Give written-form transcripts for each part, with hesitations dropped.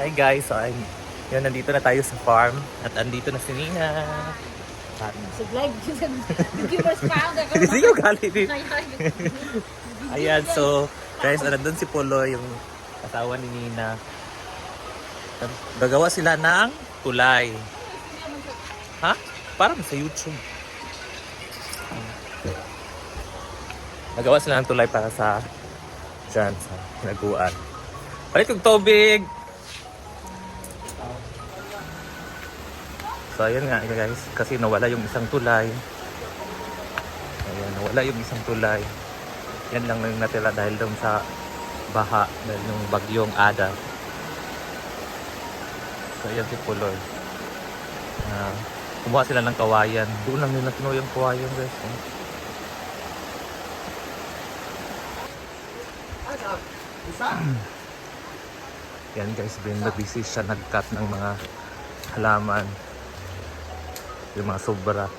Hi guys, so yun, nandito na tayo sa farm at andito na si Nina. Live, viewers pa ako. Hindi nyo galit din. Ayan, so guys, nandun si Polo, yung asawa ni Nina. Gagawa sila ng tulay. Ha? Parang sa YouTube. Nagawa sila ng tulay para sa dyan, sa hinaguan. Palit kong tubig! So ayun nga guys, kasi nawala yung isang tulay. Ayan, nawala yung isang tulay. Yan lang yung natira dahil doon sa baha, dahil yung bagyong Ada. So ayan si Puloy. Kumuha sila ng kawayan. Doon lang nila kinuha yung kawayan guys. Yan guys, Brenda busy siya nag-cut ng mga halaman. Yung mga sobra.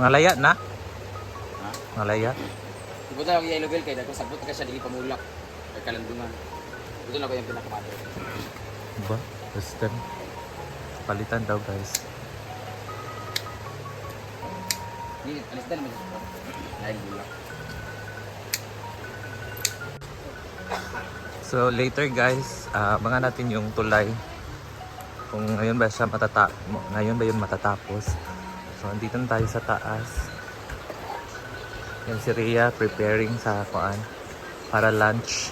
Mga laya na? Ha? Mga laya? Ibuto lang yung yellow bell kaya kung sabot ka siya dili pamulak. Kaya kalandungan. Ibuto lang ko yung pinakamato. Diba? Western. Palitan daw guys. Hindi, alis na naman. Dahil bulak. So later guys, abangan natin yung tulay. Kung ngayon ba siya ngayon ba yun matatapos. So andito na tayo sa taas. Yan si Rhea preparing sa kuan para lunch.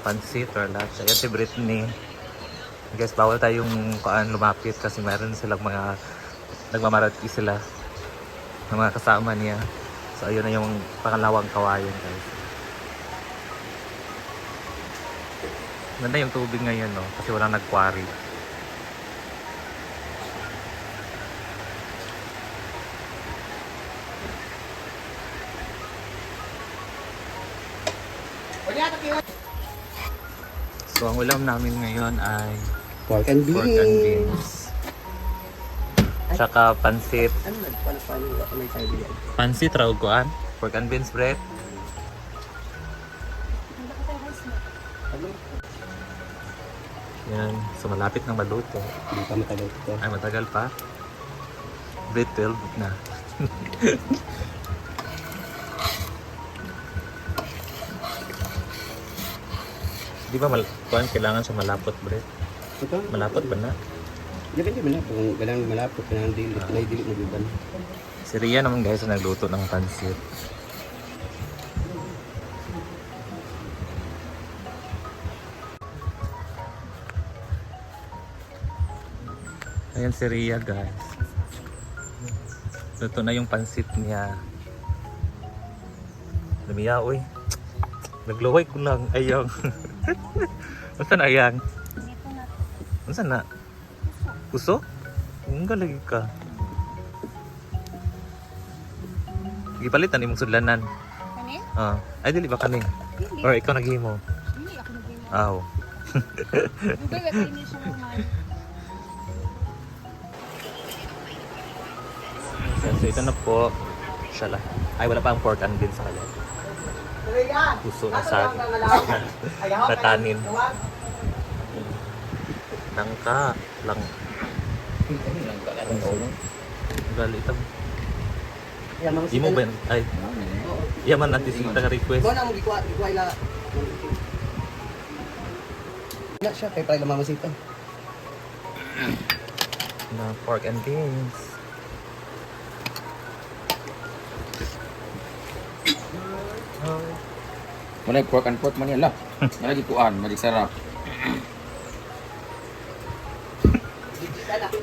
Pansit or lunch. Ayan si Brittany. Guys, bawal tayong kuan lumapit kasi meron silang mga nagmamarati sila ng mga kasama niya. So ayun na yung pangalawang kawayan guys. Ganda yung tubig ngayon, no? Kasi walang nag-quarry. So, ang ulam namin ngayon ay Pork and beans. pork and beans. Tsaka pansit. Ano nagpalapalo ako may sabi yan? Pansit raw kuan. Pork and beans bread. Yan. So, malapit nang maluto. Hindi pa matagal ito. Ay, matagal pa. Grade 12 na. Di ba kuan kailangan siya malapot, bre? Ito? Malapot ba na? Depende man na kung kailangan malapot, kailangan dili. May dili mo biban. Si Rhea naman guys ang nagluto ng pansit. Ayan si Rhea guys. Luto na yung pansit niya. Lumiya, uy. Nagluway ko lang. Ayang. Saan ayang? Saan na? Puso? Ang galing ka. Gipalitan imong sudlanan. Kanin? Ay dili ba kaning? Hindi. Or ikaw naghimo? Hindi ako naging. Aw. Dugay ba kayo siya naman? So ito na po. Shala. Ay wala pa ang pork and beans sa kanya. Puso na sa natanin. Nangka lang. Galit ang. Di mo ba yan? Ay. Yaman natin sila request. Ikaw na mo gikuha ila. Wala siya, kaya pala mamasito. Na pork and beans. Muna yung pork and pork man yan lah. Malagi kuan, malig sarap.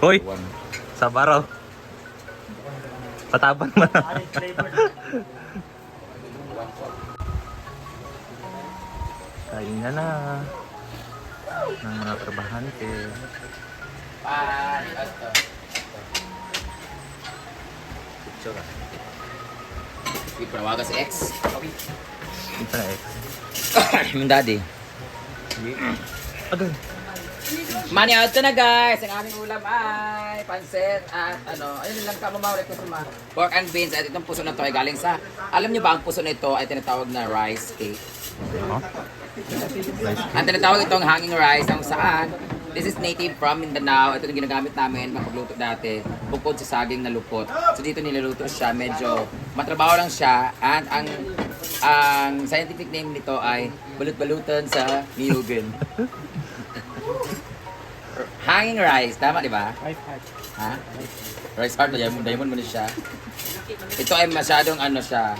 Hoy, Kuan. sabaraw. Pataban mo na. Kain na na ng mga trabahante. Picture ah. Sige, panawagan si X. Ito na ex. Yung daddy. Agad. Money out na guys! Ang aming ulam ay... may pansit at ayun lang kamamawari ko sa pork and beans at itong puso na to ay galing sa, alam niyo ba ang puso nito ay tinatawag na rice cake. Oh. Ang tinatawag itong hanging rice ang saan, this is native from Mindanao. Ito yung ginagamit namin magluto dati, bukod sa saging na lupot. So dito niluluto siya, medyo matrabaho lang siya at ang scientific name nito ay balut-balutan sa niyugin. Hanging rice, tama di ba? Ha? Rice heart, diamond mo na siya. Ito ay masyadong siya.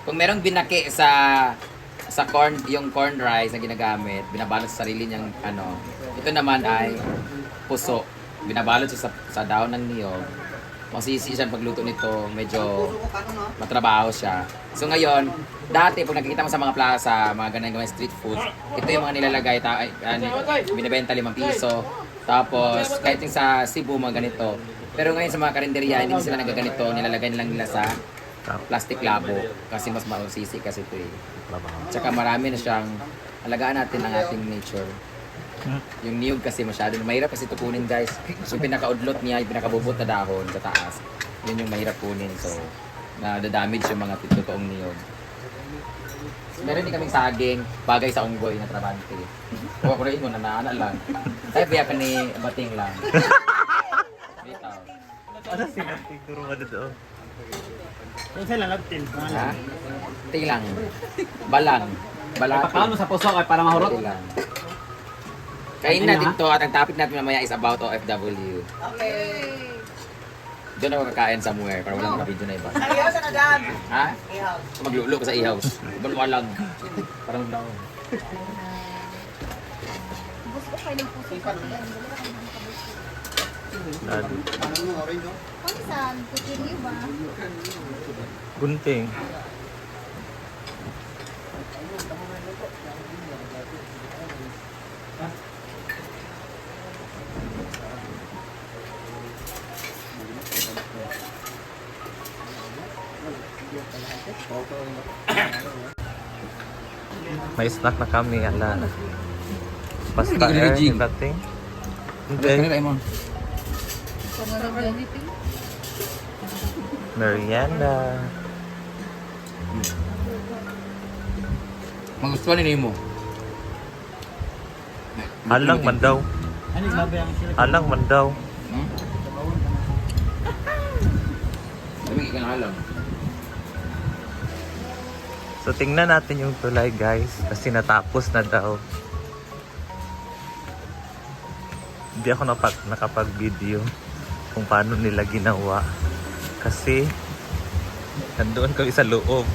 Kung merong binaki sa corn, yung corn rice na ginagamit, binabalot sa sarili niyang ito naman ay puso. Binabalot siya sa daon ng niyog. Masisi siya pagluto nito, medyo matrabaho siya. So ngayon, dati pag nakikita mo sa mga plaza, mga ganang street food, ito yung mga nilalagay, binibenta 5 piso. Tapos, kahit yung sa Cebu, mga ganito. Pero ngayon sa mga karinderya, hindi sila nagaganito, nilalagay nilang nila sa plastic labo. Kasi mas mausisi kasi ito eh. Tsaka marami na siyang, alagaan natin ang ating nature. Yung niyog kasi masyado, mahirap kasi ito kunin guys. Yung pinakaudlot niya, yung pinakabubot na dahon sa taas, yun yung mahirap kunin. So, na-damage yung mga totoong niyog. Meron din kaming saging, bagay sa unggoy na trabante. Huwag ko rin mo, nanaana lang. Tayo biya ka ni Bating lang. Bitaw. Ano sinating turo mo doon? Kung sila nagtin. Ha? Tilang. Balang. Balati. Pakaon mo sa puso ay para mahurot. Tilang. Kain natin to at ang topic natin mamaya is about OFW. Okay. Doon ako kakain somewhere para walang video na iba. Ihaw sa nadam. Ha? Ihaw. Maglulo ko sa ihaw. Balwalag. Parang daw. Bus ko kayo ng puso. Lalo. Kung saan, kukiriyo ba? Gunting. May snack na kami, ala. Basta Hindi ka yung dating. Hindi. Merienda. Magustuhan ni mo. Alang man daw. Ano yung labi ang sila? Alang man daw. Dami ka na alam. So tingnan natin yung tulay guys kasi natapos na daw. Hindi ako nakapag-video kung paano nila ginawa kasi nandoon kami sa loob.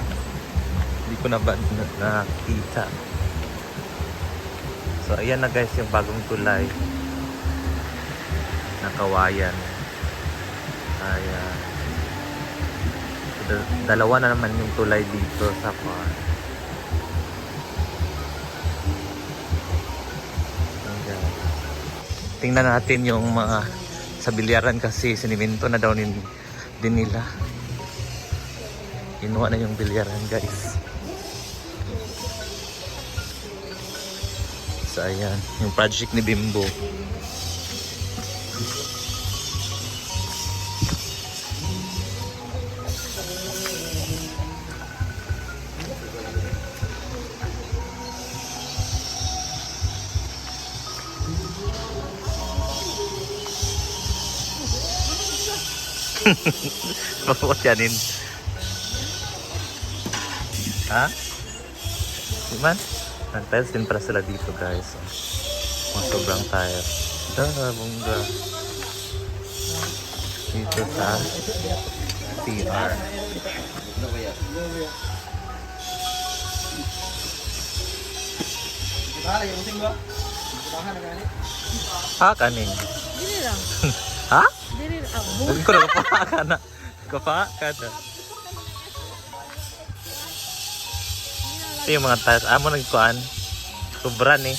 Hindi ko na ba nakita. So ayan na guys yung bagong tulay na kawayan. Ayan. Dalawa na naman yung tulay dito sa park. Ayan. Tingnan natin yung mga sa bilyaran kasi siniminto na daw din nila. Kinuha na yung bilyaran guys. So ayan, yung project ni Bimbo. Bakit yanin? Ha? Diman? Nag-tiles din pala sila dito guys. Oh, sobrang tire. Bongga. Dito sa CR. Ha, kanin? Dili lang. Ha? Dili lang. Huwag ko na kapaka ka na. Kapaka ka na. Ito yung mga tires. Amo nagkuhan. Sobran eh.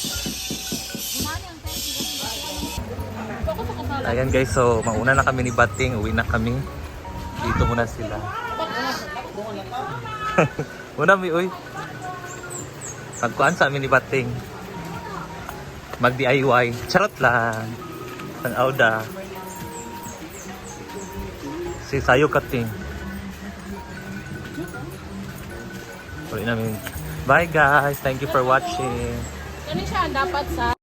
Ayan guys, so mauna na kami ni Bating. Uwi na kami. Dito muna sila. Muna mi, uy. Nagkuhan sa amin ni Bating. Mag-DIY. Charot lang. Ang Auda. Si Sayo Kating. Ulit namin. Bye guys. Thank you for watching. Ano siya dapat sa